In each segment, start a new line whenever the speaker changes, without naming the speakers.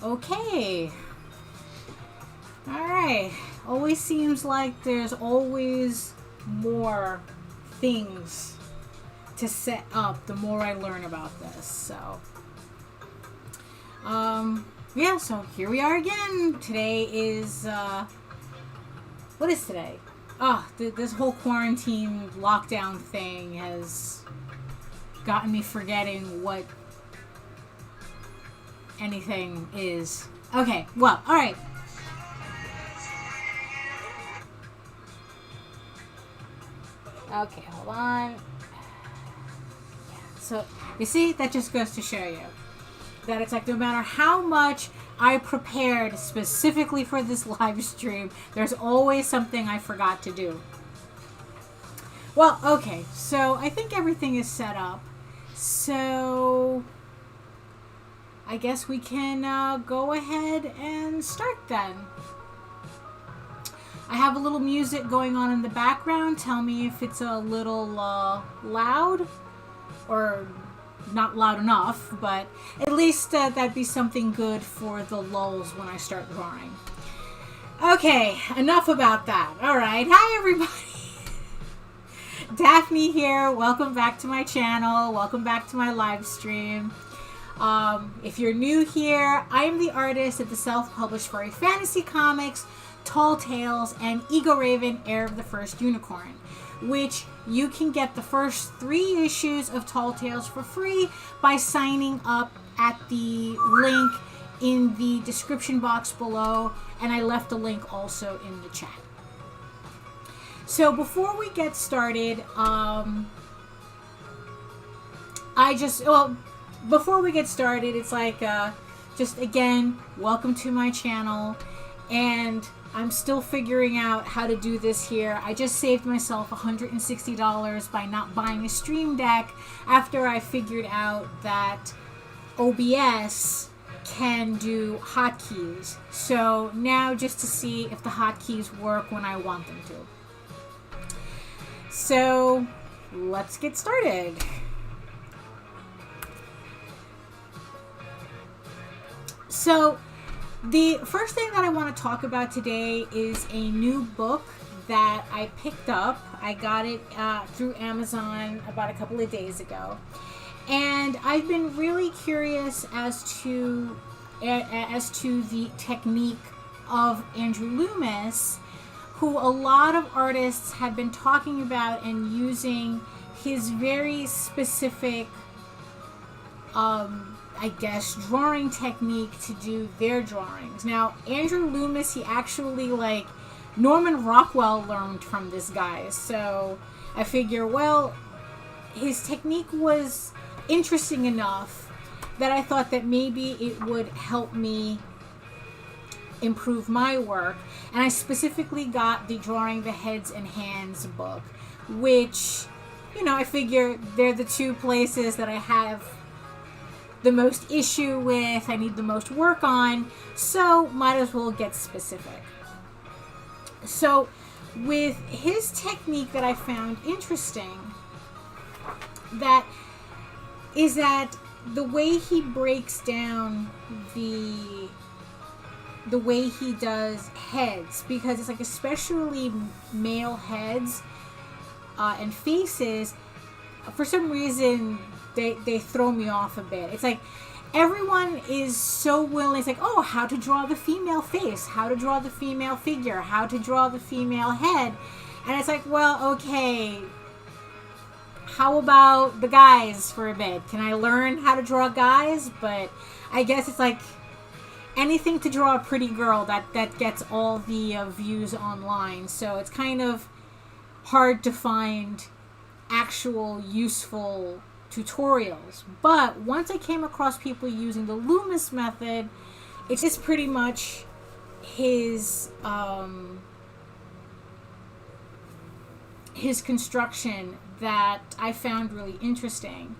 Okay. Alright. Always seems like there's always more things to set up the more I learn about this. So, yeah, so here we are again. Today is, what is today? Oh, this whole quarantine lockdown thing has gotten me forgetting what anything is. Okay, well, alright. Okay, hold on. So, you see, that just goes to show you that it's like no matter how much I prepared specifically for this live stream, there's always something I forgot to do. Well, okay, so I think everything is set up. So, I guess we can go ahead and start then. I have a little music going on in the background. Tell me if it's a little loud or not loud enough, but at least that'd be something good for the lulls when I start drawing. Okay, enough about that. All right, hi everybody. Daphne here. Welcome back to my channel. Welcome back to my live stream. If you're new here, I am the artist of the self-published furry fantasy comics, Tall Tales, and Ego Raven, Heir of the First Unicorn, which you can get the first 3 issues of Tall Tales for free by signing up at the link in the description box below, and I left a link also in the chat. So before we get started, before we get started, it's like, just again, welcome to my channel, and I'm still figuring out how to do this here. I just saved myself $160 by not buying a Stream Deck after I figured out that OBS can do hotkeys. So now just to see if the hotkeys work when I want them to. So let's get started. So the first thing that I want to talk about today is a new book that I picked up. I got it through Amazon about a couple of days ago. And I've been really curious as to the technique of Andrew Loomis, who a lot of artists have been talking about and using his very specific I guess, drawing technique to do their drawings. Now, Andrew Loomis, he actually, like, Norman Rockwell learned from this guy. So I figure, well, his technique was interesting enough that I thought that maybe it would help me improve my work. And I specifically got the Drawing the Heads and Hands book, which, you know, I figure they're the 2 places that I have the most issue with, I need the most work on, so might as well get specific. So with his technique that I found interesting, that is that the way he breaks down the way he does heads, because it's like especially male heads and faces, for some reason they throw me off a bit. It's like everyone is so willing. It's like, oh, how to draw the female face, how to draw the female figure, how to draw the female head. And it's like, well, okay, how about the guys for a bit? Can I learn how to draw guys? But I guess it's like anything to draw a pretty girl that gets all the views online. So it's kind of hard to find actual useful tutorials. But once I came across people using the Loomis method, it's just pretty much his construction that I found really interesting.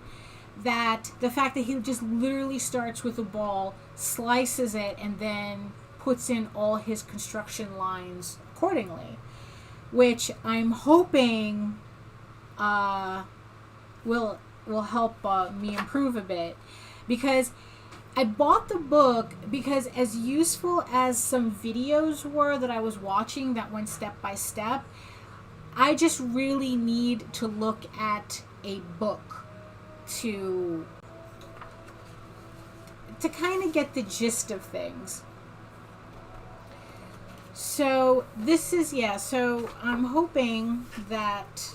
That the fact that he just literally starts with a ball, slices it, and then puts in all his construction lines accordingly, which I'm hoping will help me improve a bit, because I bought the book because, as useful as some videos were that I was watching that went step by step, I just really need to look at a book to kind of get the gist of things. So this is, yeah, so I'm hoping that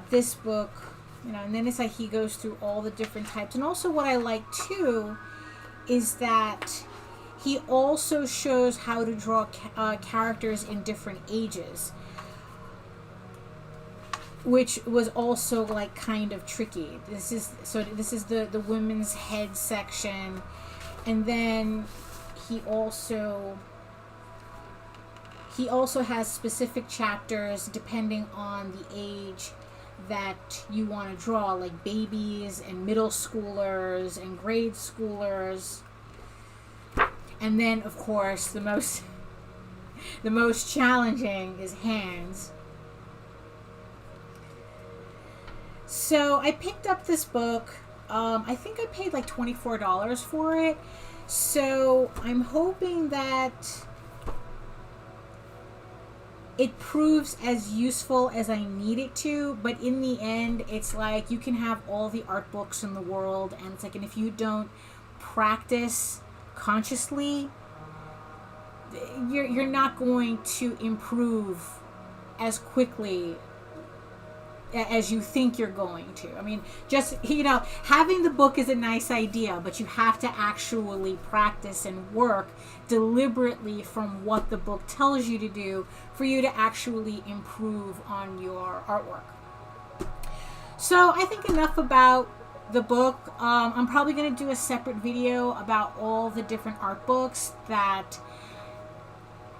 this book, you know, and then it's like he goes through all the different types. And also what I like too is that he also shows how to draw characters in different ages, which was also like kind of tricky. This is the women's head section, and then he also has specific chapters depending on the age that you want to draw, like babies and middle schoolers and grade schoolers. And then of course the most challenging is hands. So I picked up this book. I think I paid like $24 for it. So I'm hoping that it proves as useful as I need it to, but in the end, it's like you can have all the art books in the world, and it's like, and if you don't practice consciously, you're not going to improve as quickly as you think you're going to. I mean, just, you know, having the book is a nice idea, but you have to actually practice and work deliberately from what the book tells you to do for you to actually improve on your artwork. So I think enough about the book. I'm probably going to do a separate video about all the different art books that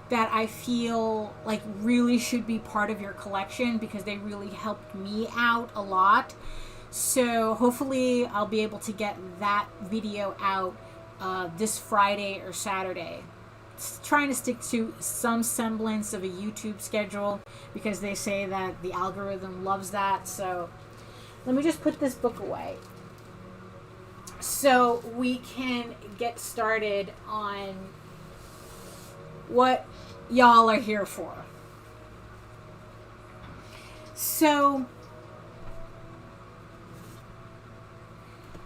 I feel like really should be part of your collection, because they really helped me out a lot. So hopefully I'll be able to get that video out this Friday or Saturday. Trying to stick to some semblance of a YouTube schedule, because they say that the algorithm loves that. So let me just put this book away so we can get started on what y'all are here for. So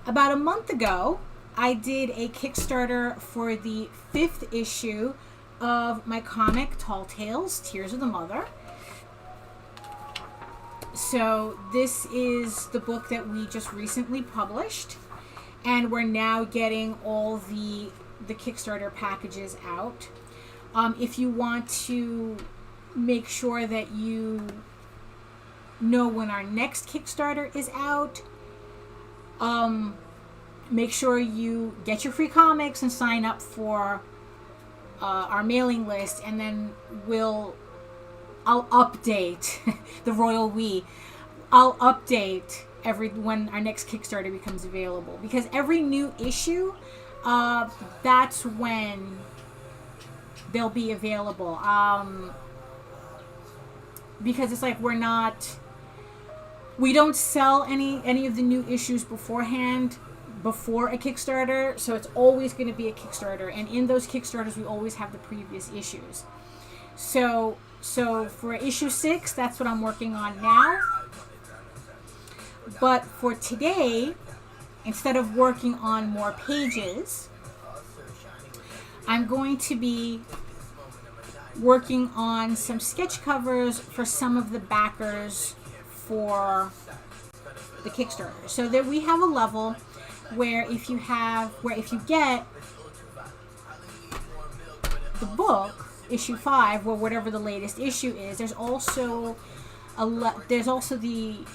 about a month ago, I did a Kickstarter for the 5th issue of my comic Tall Tales, Tears of the Mother. So this is the book that we just recently published, and we're now getting all the Kickstarter packages out. If you want to make sure that you know when our next Kickstarter is out, make sure you get your free comics and sign up for our mailing list, and then I'll update the royal we. I'll update when our next Kickstarter becomes available, because every new issue, that's when they'll be available. Because it's like we don't sell any of the new issues beforehand, before a Kickstarter, so it's always going to be a Kickstarter, and in those Kickstarters we always have the previous issues. So for issue 6, that's what I'm working on now. But for today, instead of working on more pages, I'm going to be working on some sketch covers for some of the backers for the Kickstarter. So that we have a level where if you get the book, issue 5, or whatever the latest issue is, there's also the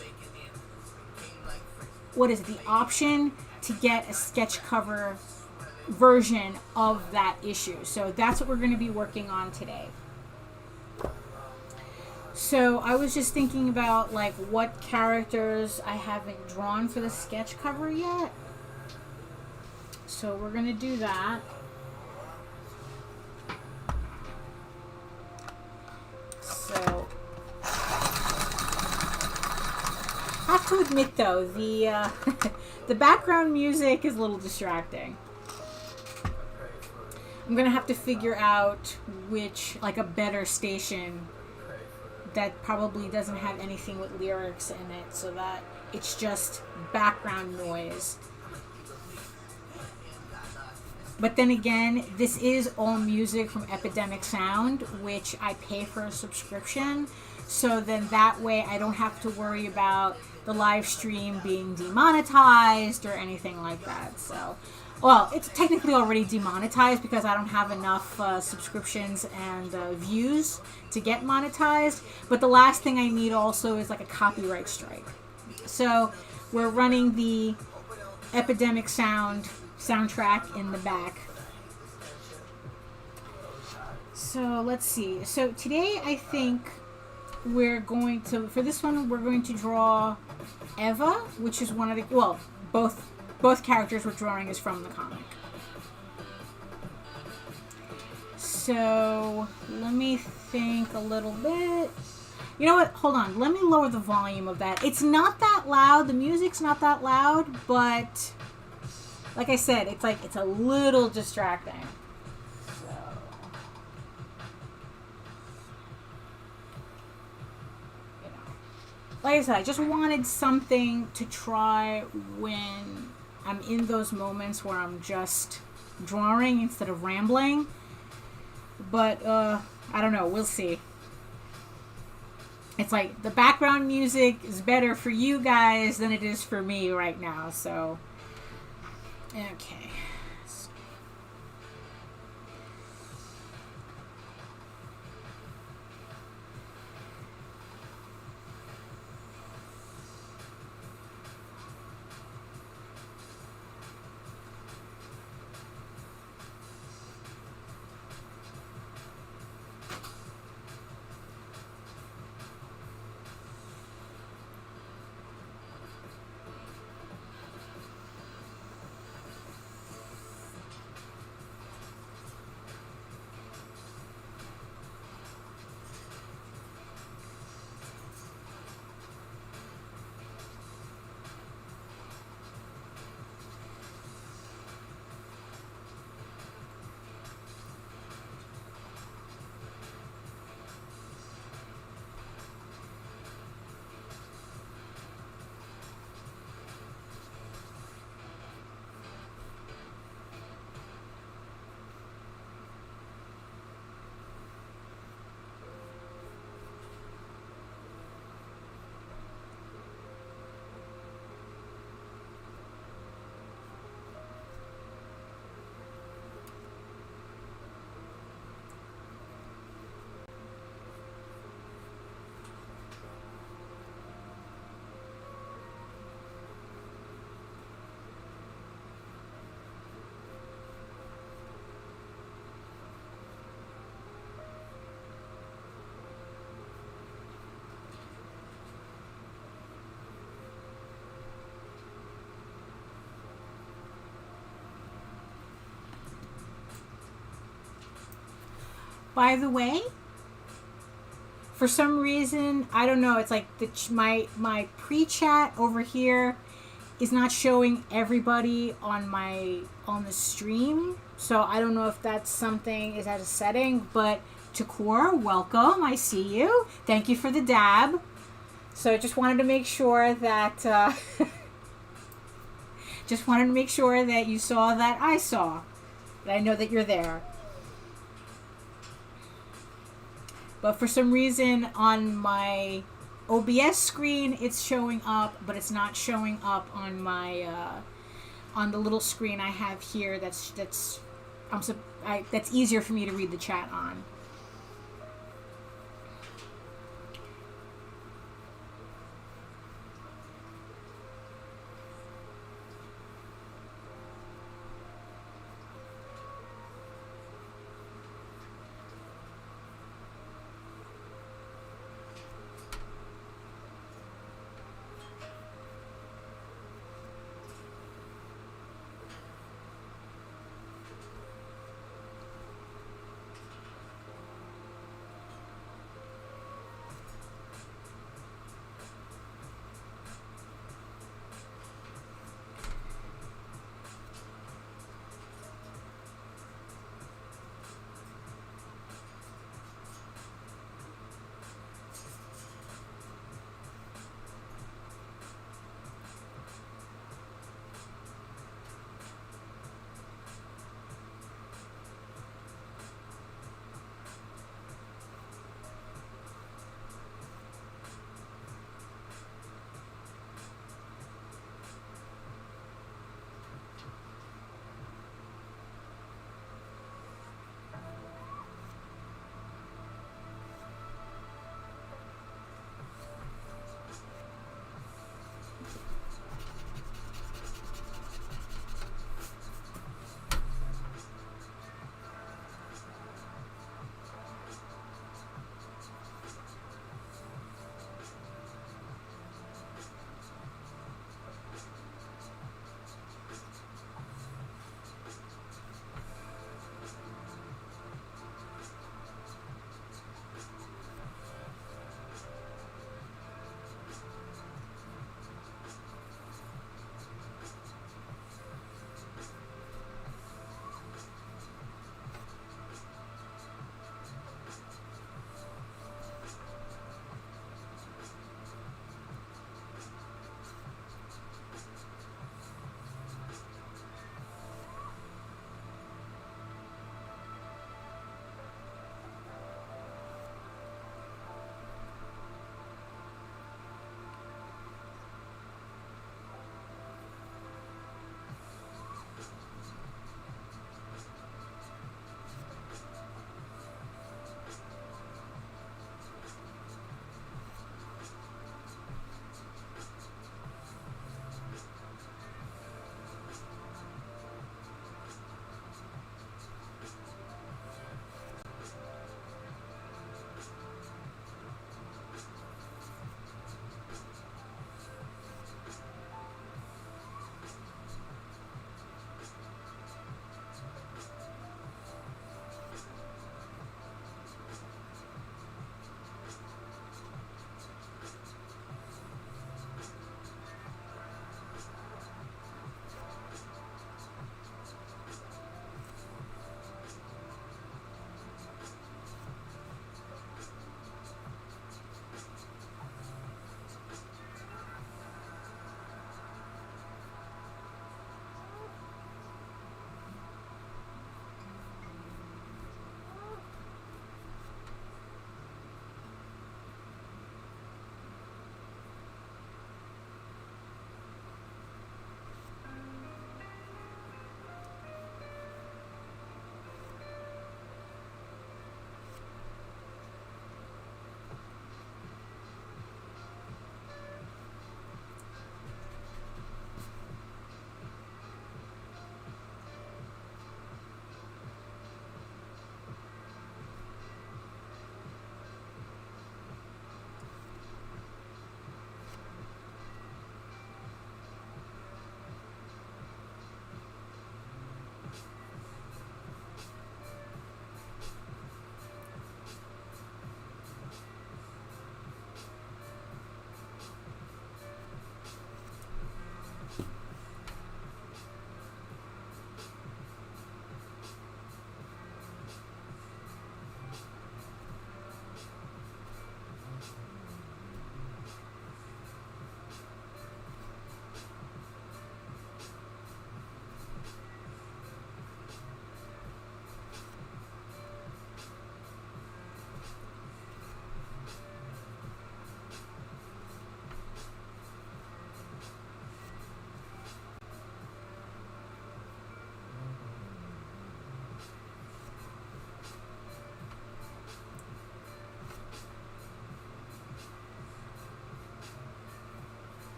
option to get a sketch cover version of that issue. So that's what we're going to be working on today. So I was just thinking about like what characters I haven't drawn for the sketch cover yet. So we're going to do that. So I have to admit though, the the background music is a little distracting. I'm gonna have to figure out which, like, a better station that probably doesn't have anything with lyrics in it, so that it's just background noise. But then again, this is all music from Epidemic Sound, which I pay for a subscription. So then that way I don't have to worry about the live stream being demonetized or anything like that. So, well, it's technically already demonetized because I don't have enough subscriptions and views to get monetized. But the last thing I need also is like a copyright strike. So we're running the Epidemic Sound soundtrack in the back. So let's see. So today I think we're going to, for this one, we're going to draw Eva, which is one of the, well, both characters we're drawing is from the comic. So let me think a little bit. You know what? Hold on. Let me lower the volume of that. It's not that loud. The music's not that loud, but like I said, it's like, it's a little distracting. So, you know, like I said, I just wanted something to try when I'm in those moments where I'm just drawing instead of rambling. But, I don't know. We'll see. It's like the background music is better for you guys than it is for me right now, so. Okay. By the way, for some reason, I don't know, it's like my pre-chat over here is not showing everybody on the stream. So I don't know if that's something is as a setting, but Takur, welcome. I see you. Thank you for the dab. So I just wanted to make sure that just wanted to make sure that you saw that I saw. That I know that you're there. But for some reason on my OBS screen it's showing up, but it's not showing up on my on the little screen I have here. That's easier for me to read the chat on.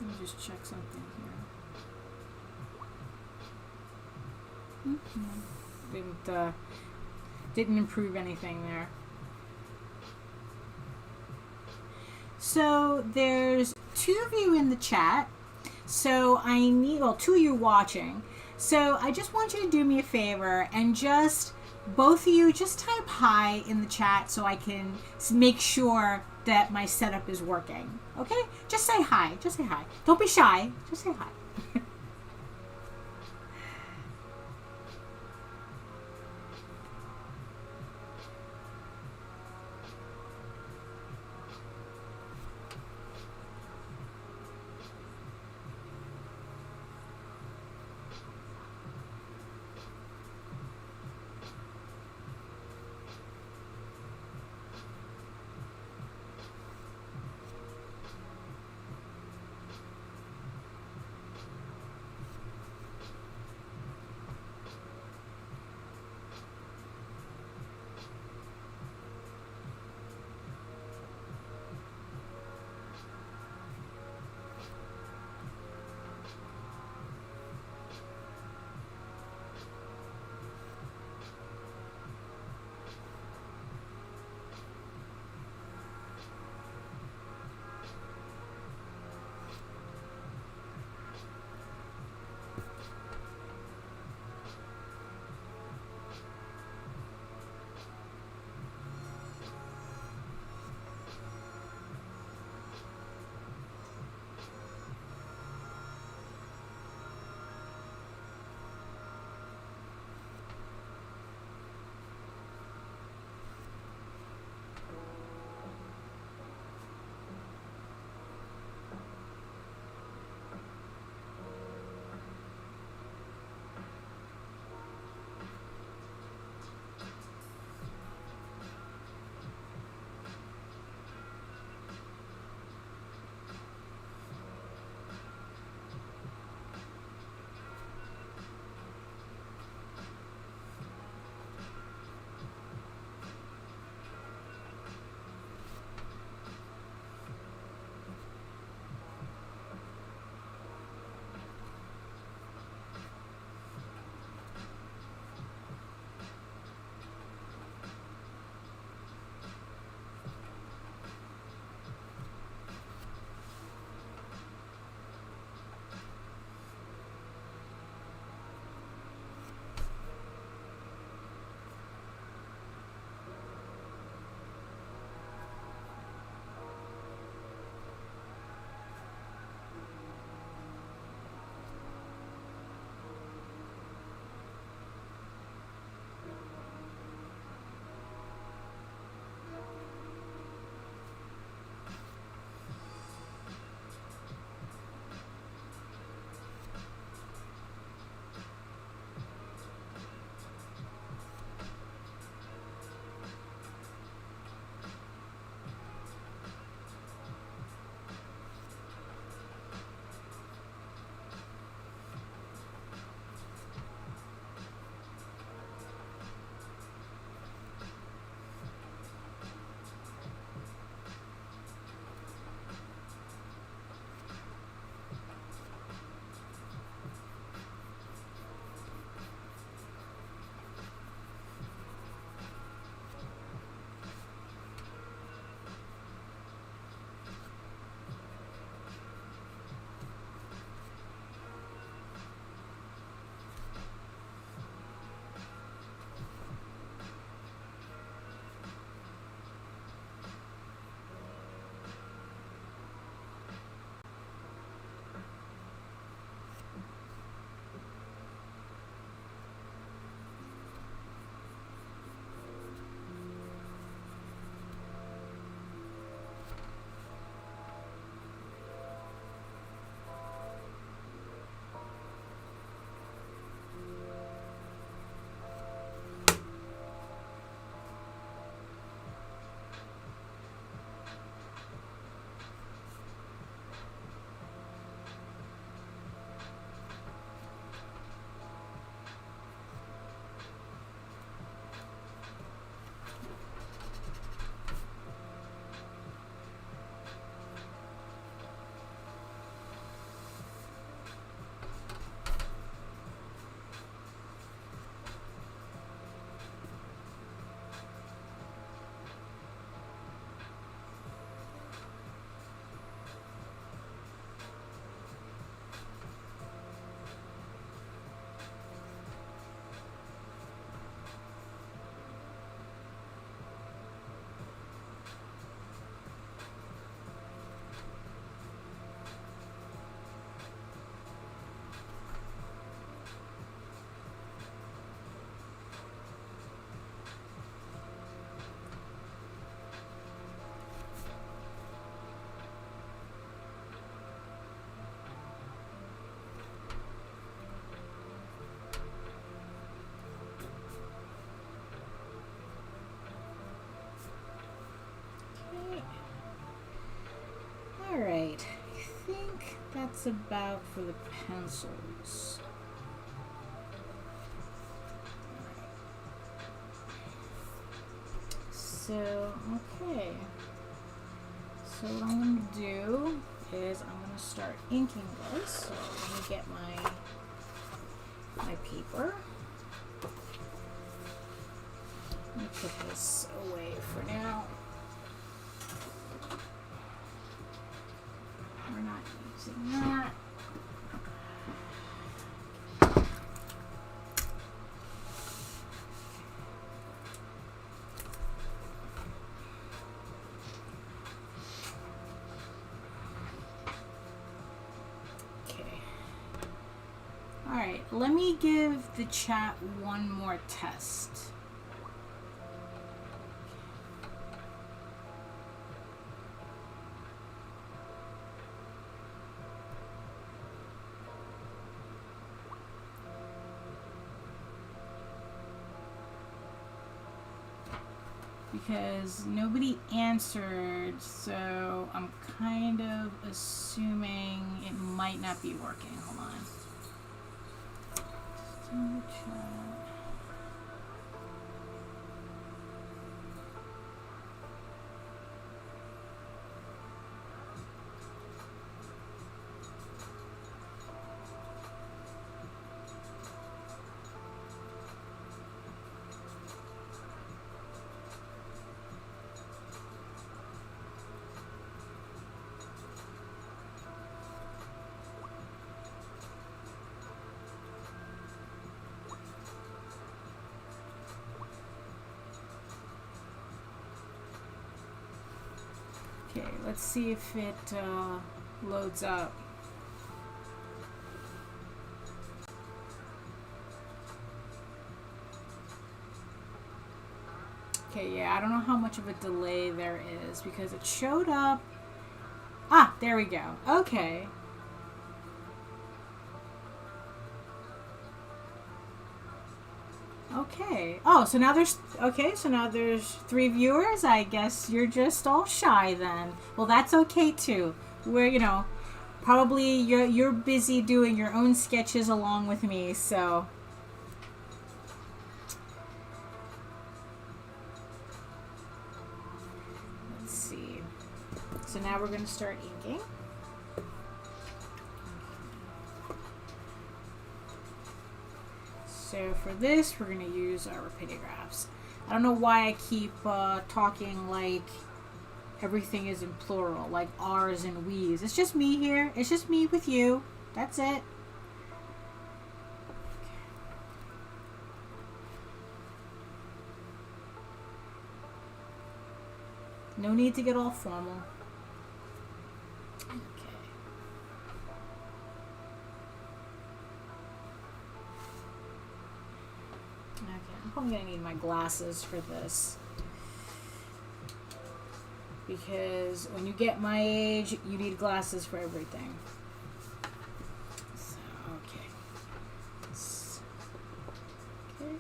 Let me just check something here. Didn't improve anything there. So there's 2 of you in the chat. So I need, well, 2 of you watching. So I just want you to do me a favor and just, both of you, just type hi in the chat so I can make sure that my setup is working. Okay? Just say hi. Just say hi. Don't be shy. Just say hi. that's about for the pencils. So, okay. So what I'm going to do is I'm going to start inking this. So let me get my paper. Let me put this away for now. We're not using that. Alright, let me give the chat one more test. Because nobody answered, so I'm kind of assuming it might not be working. Hold on. Okay, let's see if it loads up. Okay, yeah, I don't know how much of a delay there is because it showed up. Ah, there we go. Okay. Okay. Oh, so now there's so now there's 3 viewers. I guess you're just all shy then. Well, that's okay too. We're, probably you're busy doing your own sketches along with me, so let's see. So now we're going to start inking. So for this, we're going to use our rapidographs. I don't know why I keep talking like everything is in plural, like ours and we's. It's just me here. It's just me with you. That's it. No need to get all formal. I'm gonna need my glasses for this because when you get my age, you need glasses for everything. So, okay. Okay.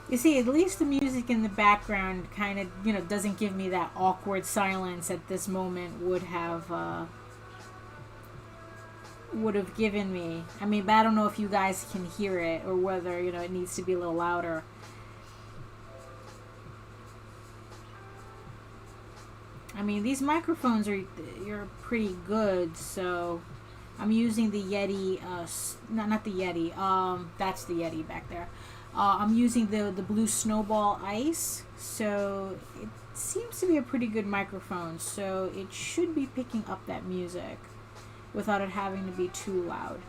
You see, at least the music in the background kind of, doesn't give me that awkward silence that this moment would have given me. I mean, but I don't know if you guys can hear it or whether, it needs to be a little louder. I mean, these microphones you're pretty good, so I'm using the Yeti, not the Yeti, that's the Yeti back there. I'm using the blue Snowball Ice, so it seems to be a pretty good microphone, so it should be picking up that music without it having to be too loud.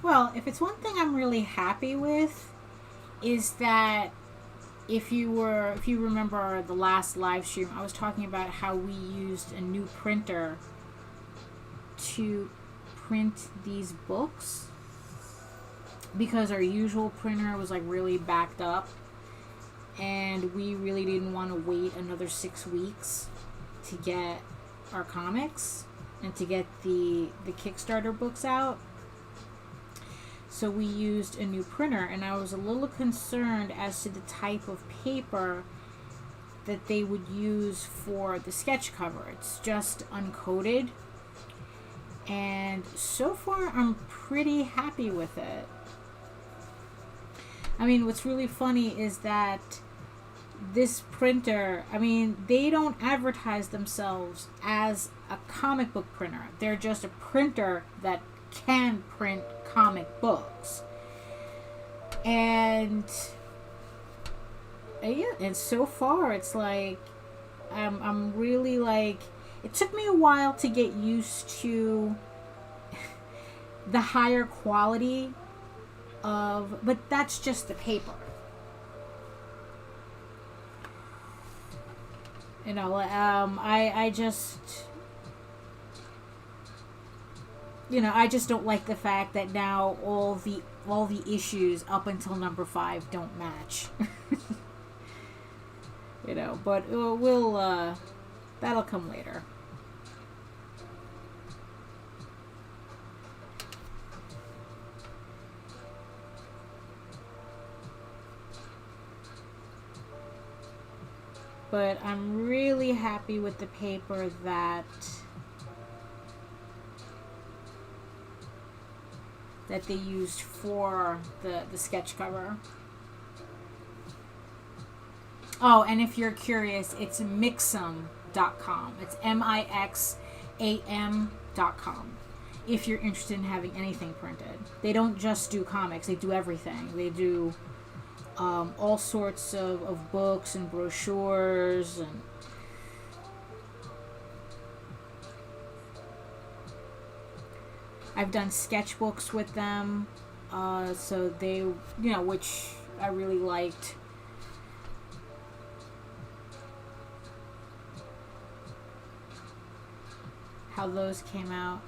Well, if it's one thing I'm really happy with, is that if you remember the last live stream, I was talking about how we used a new printer to print these books because our usual printer was like really backed up, and we really didn't want to wait another 6 weeks to get our comics and to get the Kickstarter books out. So we used a new printer, and I was a little concerned as to the type of paper that they would use for the sketch cover. It's just uncoated, and so far I'm pretty happy with it. I mean, what's really funny is that this printer, I mean, they don't advertise themselves as a comic book printer. They're just a printer that can print comic books. And yeah, and so far it's like I'm really like, it took me a while to get used to the higher quality of, but that's just the paper. You know, I just, you know, I just don't like the fact that now all the issues up until number 5 don't match. You know, but we'll that'll come later. But I'm really happy with the paper that they used for the sketch cover. Oh, and if you're curious, it's mixam.com. It's mixam.com. If you're interested in having anything printed. They don't just do comics, they do everything. They do all sorts of books and brochures, and I've done sketchbooks with them, so they, you know, which I really liked. How those came out.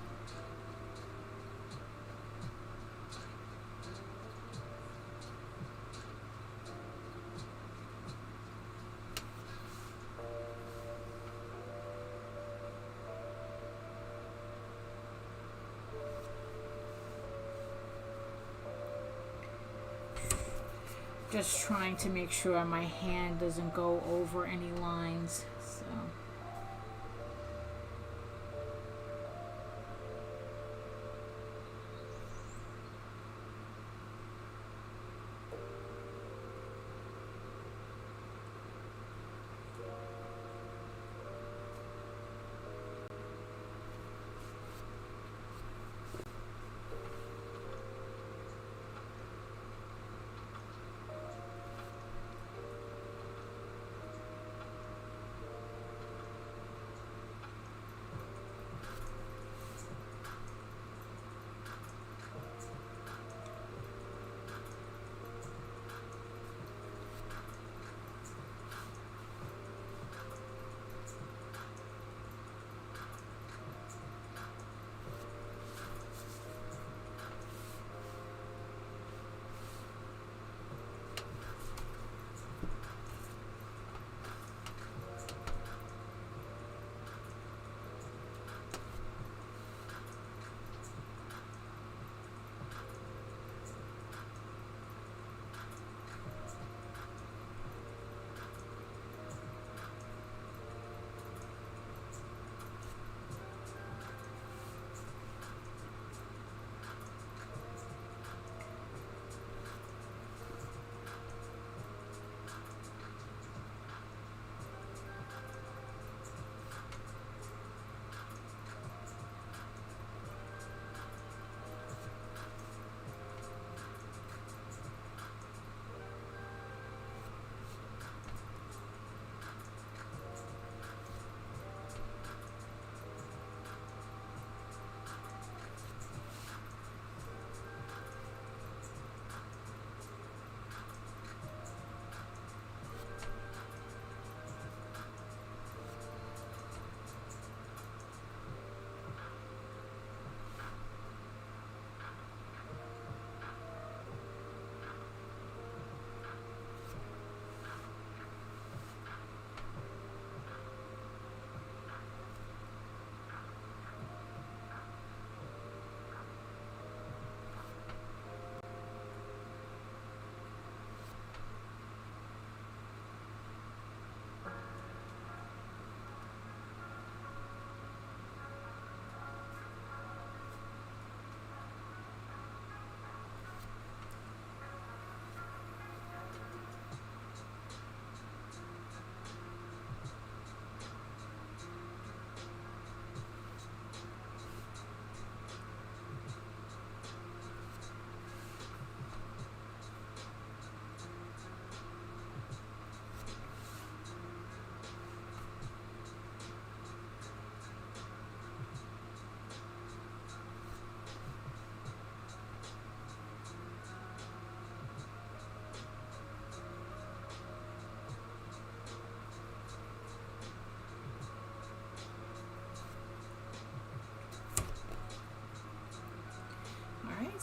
Just trying to make sure my hand doesn't go over any lines. So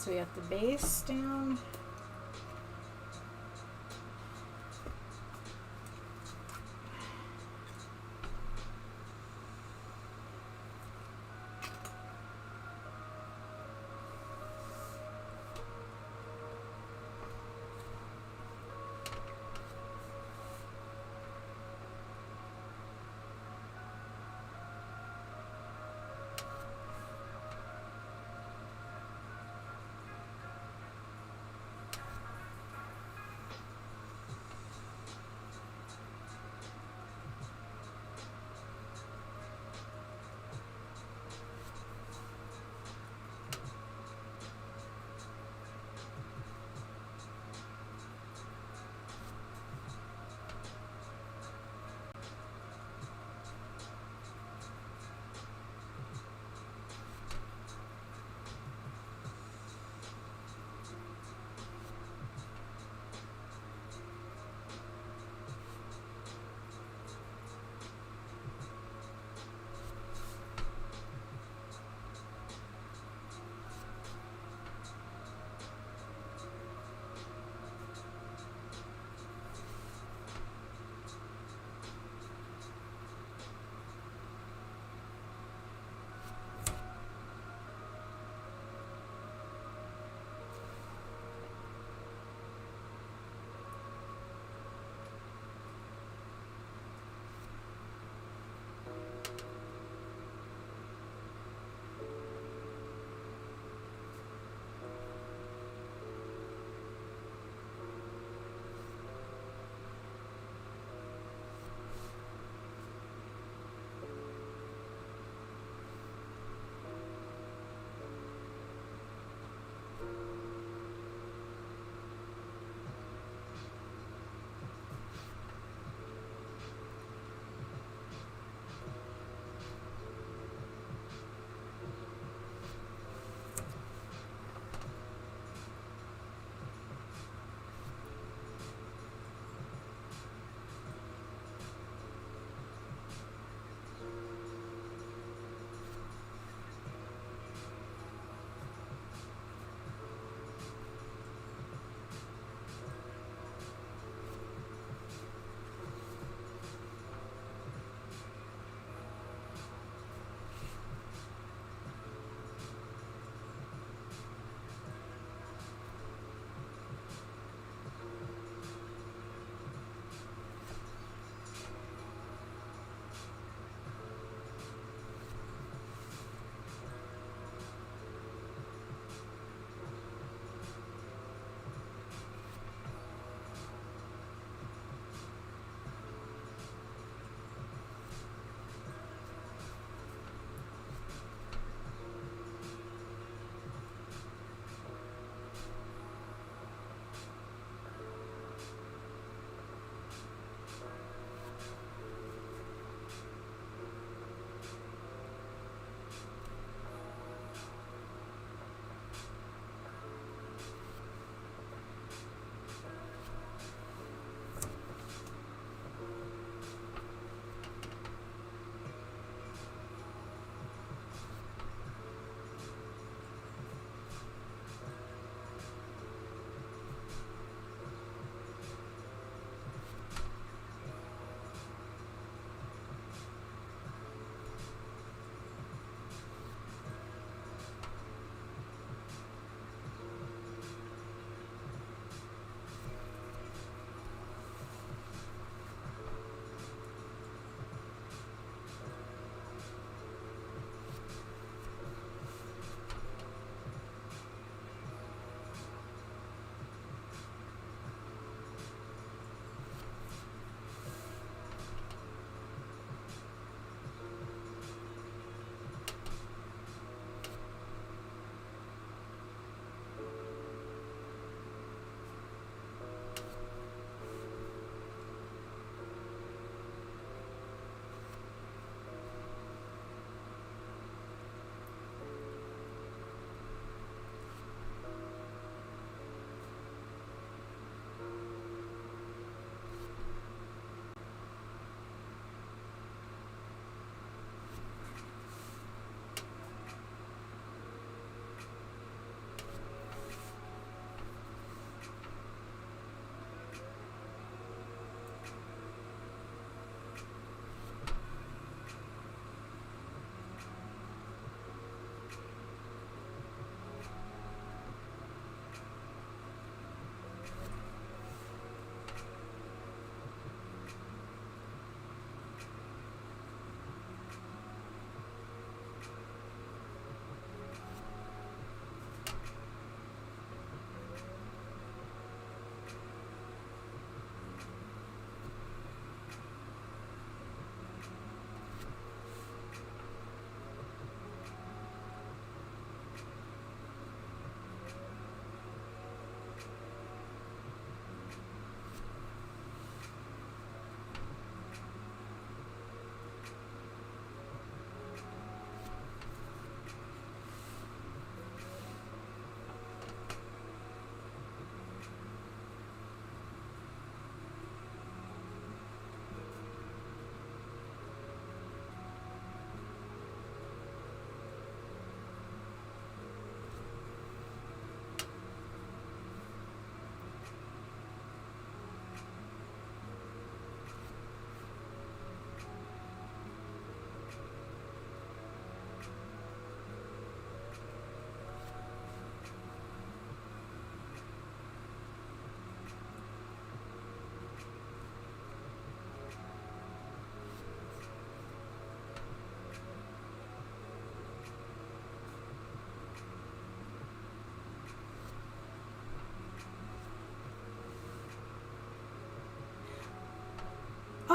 So we got the base down.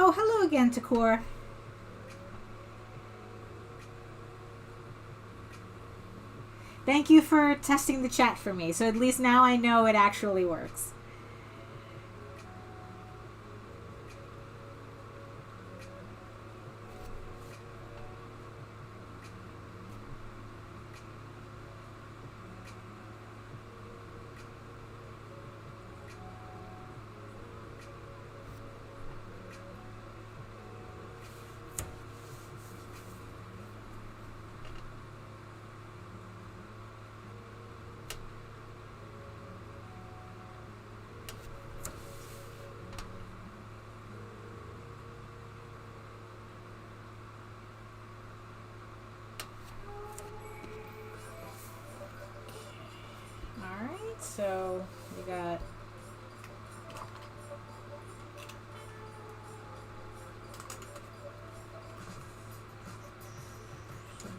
Oh, hello again, Takor. Thank you for testing the chat for me, so at least now I know it actually works. So we got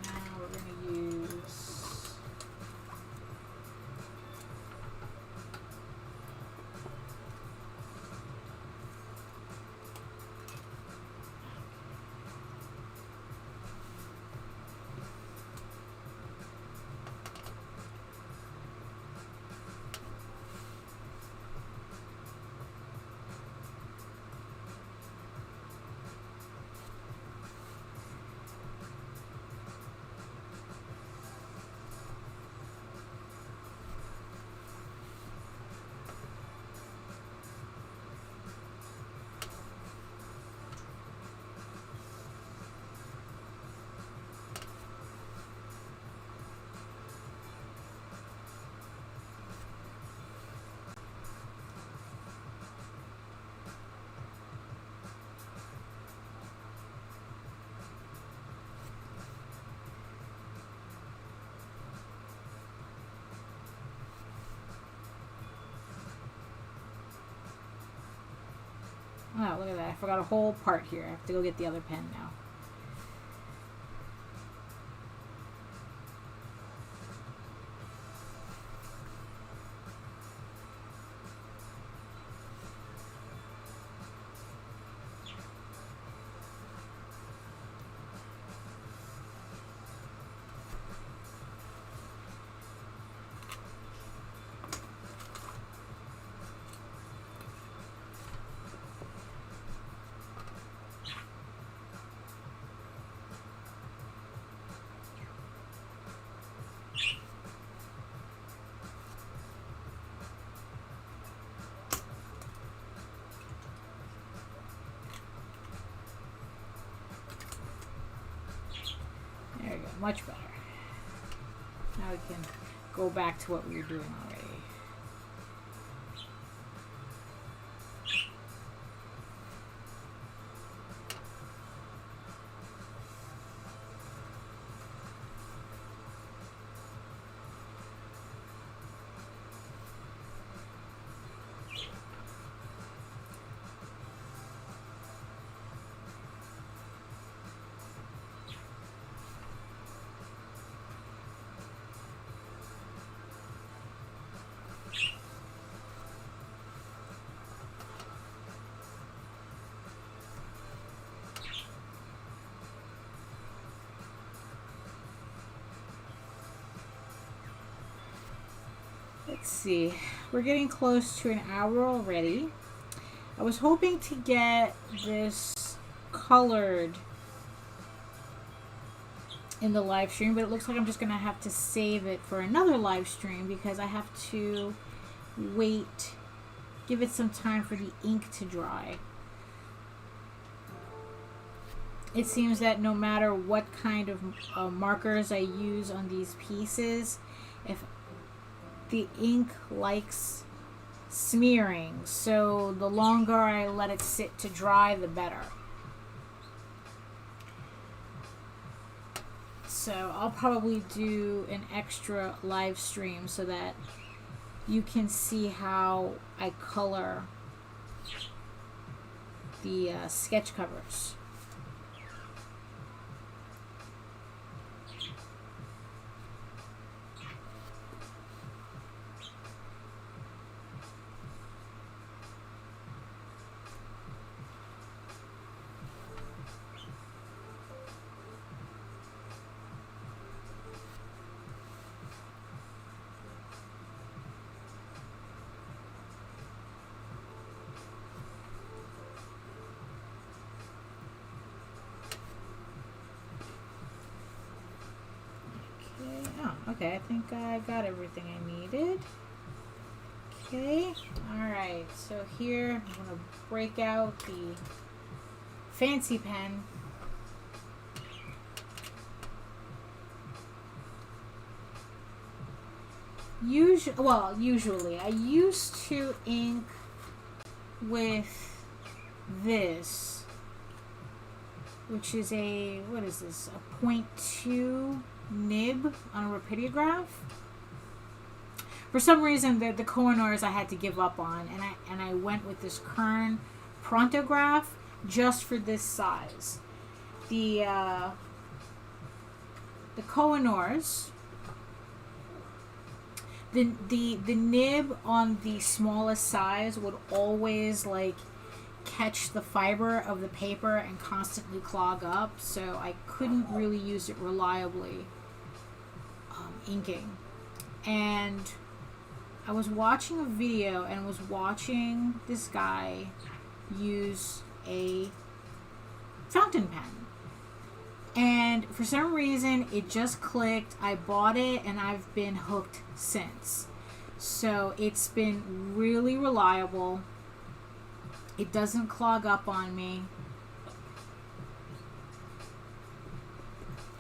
now we're going to use oh, look at that. I forgot a whole part here. I have to go get the other pen now. There we go. Much better. Now we can go back to what we were doing already. Let's see. We're getting close to an hour already. I was hoping to get this colored in the live stream, but it looks like I'm just going to have to save it for another live stream because I have to wait, give it some time for the ink to dry. It seems that no matter what kind of markers I use on these pieces, if the ink likes smearing, so the longer I let it sit to dry, the better. So I'll probably do an extra live stream so that you can see how I color the sketch covers. Okay, I think I got everything I needed. Okay, alright, so here I'm going to break out the fancy pen. Usually I used to ink with this, which is what is this, a 0.2 nib on a rapidograph. For some reason, the Koh-i-Noors I had to give up on, and I went with this Kern Prontograph just for this size. The Koh-i-Noors, the nib on the smallest size would always like catch the fiber of the paper and constantly clog up, so I couldn't really use it reliably inking. And I was watching a video and was watching this guy use a fountain pen, and for some reason it just clicked. I bought it and I've been hooked since. So it's been really reliable. It doesn't clog up on me.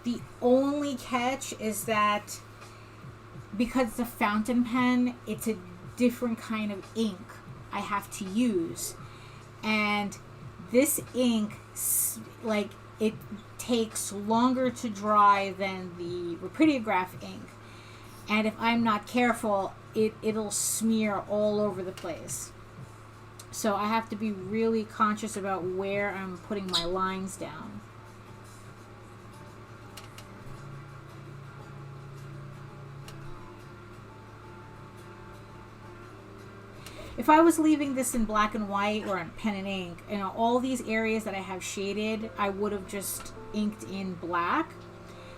The only catch is that because it's a fountain pen, it's a different kind of ink I have to use. And this ink, like, it takes longer to dry than the rapidograph ink. And if I'm not careful, it'll smear all over the place. So I have to be really conscious about where I'm putting my lines down. If I was leaving this in black and white or in pen and ink, you know, all these areas that I have shaded, I would have just inked in black.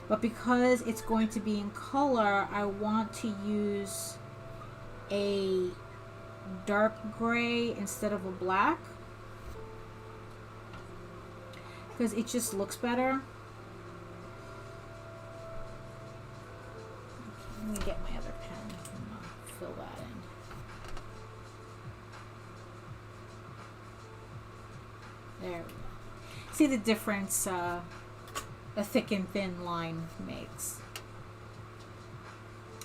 But because it's going to be in color, I want to use a dark gray instead of a black, because it just looks better. Okay, let me get my other pen and fill that in. There we go. See the difference a thick and thin line makes.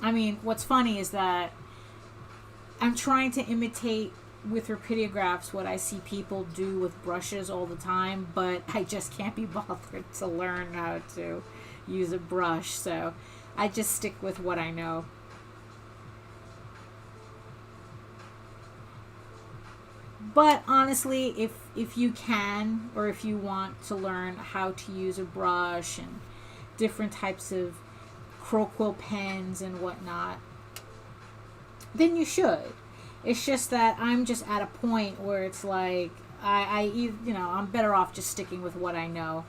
I mean, what's funny is that I'm trying to imitate with rapidographs what I see people do with brushes all the time, but I just can't be bothered to learn how to use a brush, so I just stick with what I know. But honestly, if you can, or if you want to learn how to use a brush and different types of Croquill pens and whatnot, then you should. It's just that I'm just at a point where it's like I'm better off just sticking with what I know.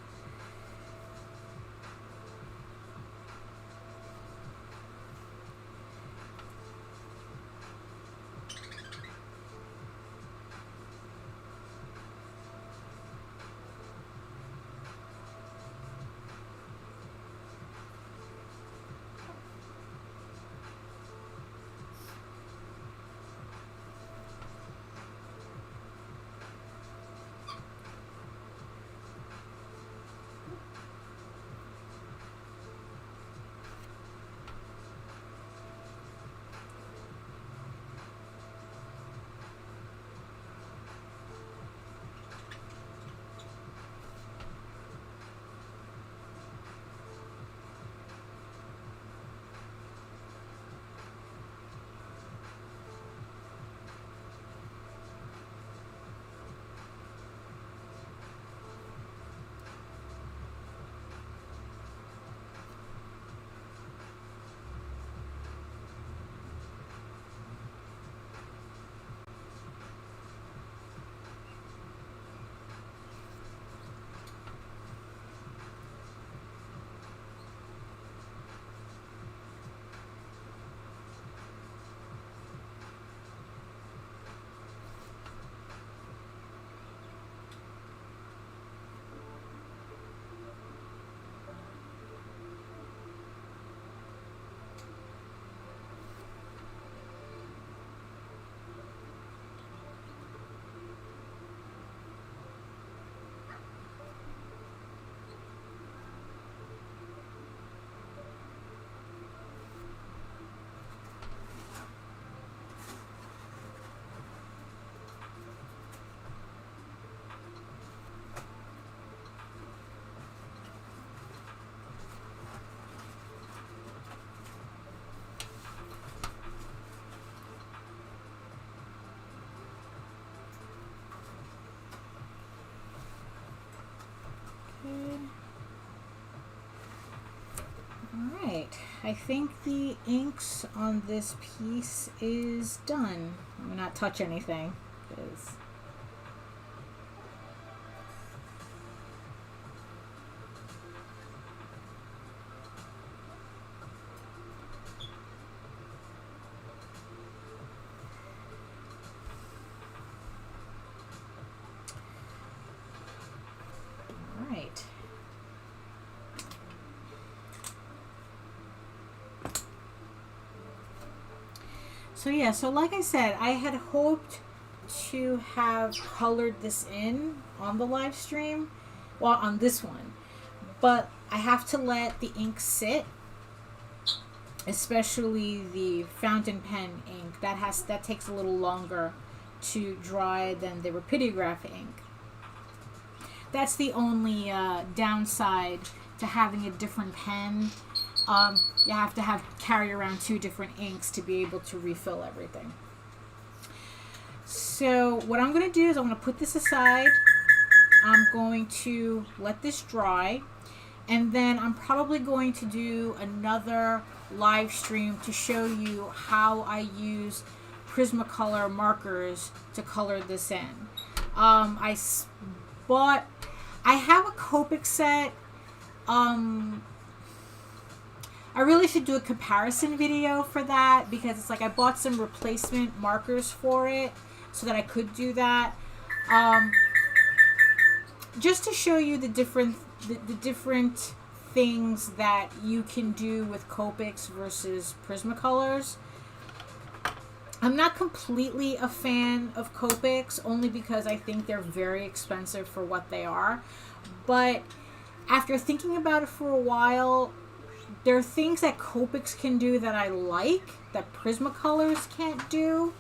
Alright, I think the inks on this piece is done. I'm going to not touch anything, because... Alright. So yeah, so like I said, I had hoped to have colored this in on the live stream, well, on this one, but I have to let the ink sit, especially the fountain pen ink. That takes a little longer to dry than the Rapidograph ink. That's the only downside to having a different pen. You have to carry around 2 different inks to be able to refill everything. So what I'm going to do is I'm going to put this aside. I'm going to let this dry, and then I'm probably going to do another live stream to show you how I use Prismacolor markers to color this in. I have a Copic set. I really should do a comparison video for that, because it's like I bought some replacement markers for it so that I could do that. Just to show you the different things that you can do with Copics versus Prismacolors. I'm not completely a fan of Copics, only because I think they're very expensive for what they are. But after thinking about it for a while, there are things that Copics can do that I like, that Prismacolors can't do.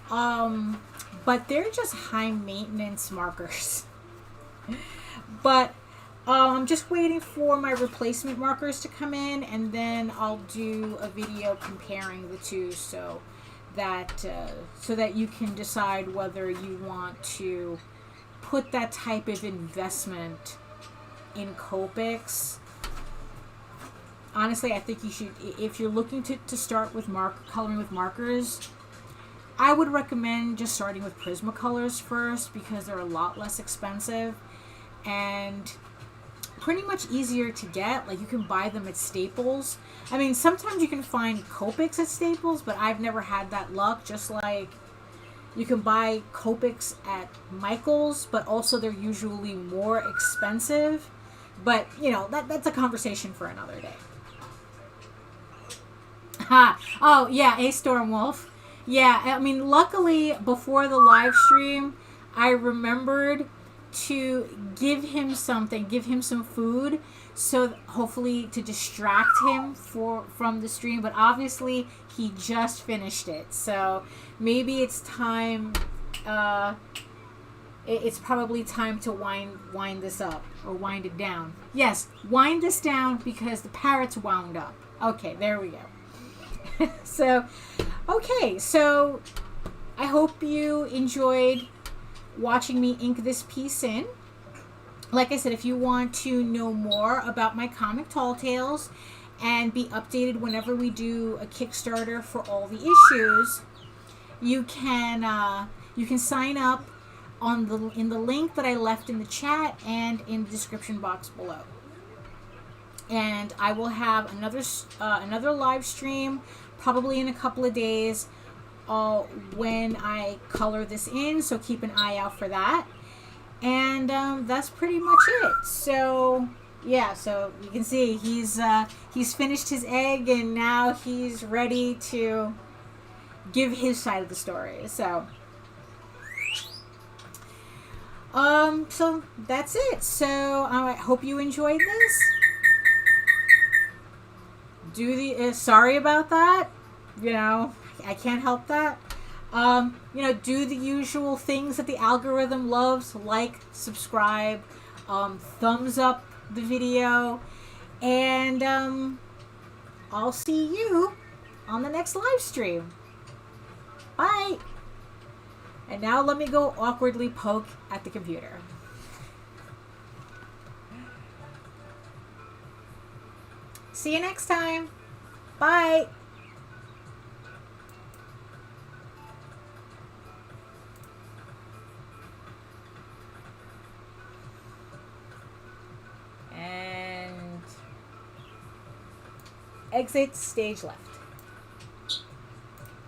But they're just high maintenance markers. But I'm just waiting for my replacement markers to come in, and then I'll do a video comparing the two, so that you can decide whether you want to put that type of investment in Copics. Honestly, I think you should, if you're looking to start with coloring with markers, I would recommend just starting with Prismacolors first, because they're a lot less expensive and pretty much easier to get. Like, you can buy them at Staples. I mean, sometimes you can find Copics at Staples, but I've never had that luck. Just like you can buy Copics at Michael's, but also they're usually more expensive. But, you know, that's a conversation for another day. Oh, yeah, A Storm Wolf. Yeah, I mean, luckily, before the live stream, I remembered to give him something, give him some food, so hopefully to distract him from the stream. But obviously, he just finished it, so maybe it's time. It's probably time to wind this up, or wind it down. Yes, wind this down, because the parrot's wound up. Okay, there we go. So, okay, so I hope you enjoyed watching me ink this piece in. Like I said, if you want to know more about my comic Tall Tales and be updated whenever we do a Kickstarter for all the issues, you can sign up in the link that I left in the chat and in the description box below. And I will have another live stream probably in a couple of days when I color this in, so keep an eye out for that. And that's pretty much it. So yeah, so you can see he's finished his egg, and now he's ready to give his side of the story. So so that's it. So I hope you enjoyed this. Sorry about that. You know, I can't help that. You know, do the usual things that the algorithm loves, like, subscribe, thumbs up the video, and I'll see you on the next live stream. Bye. And now let me go awkwardly poke at the computer. See you next time. Bye. And exit stage left.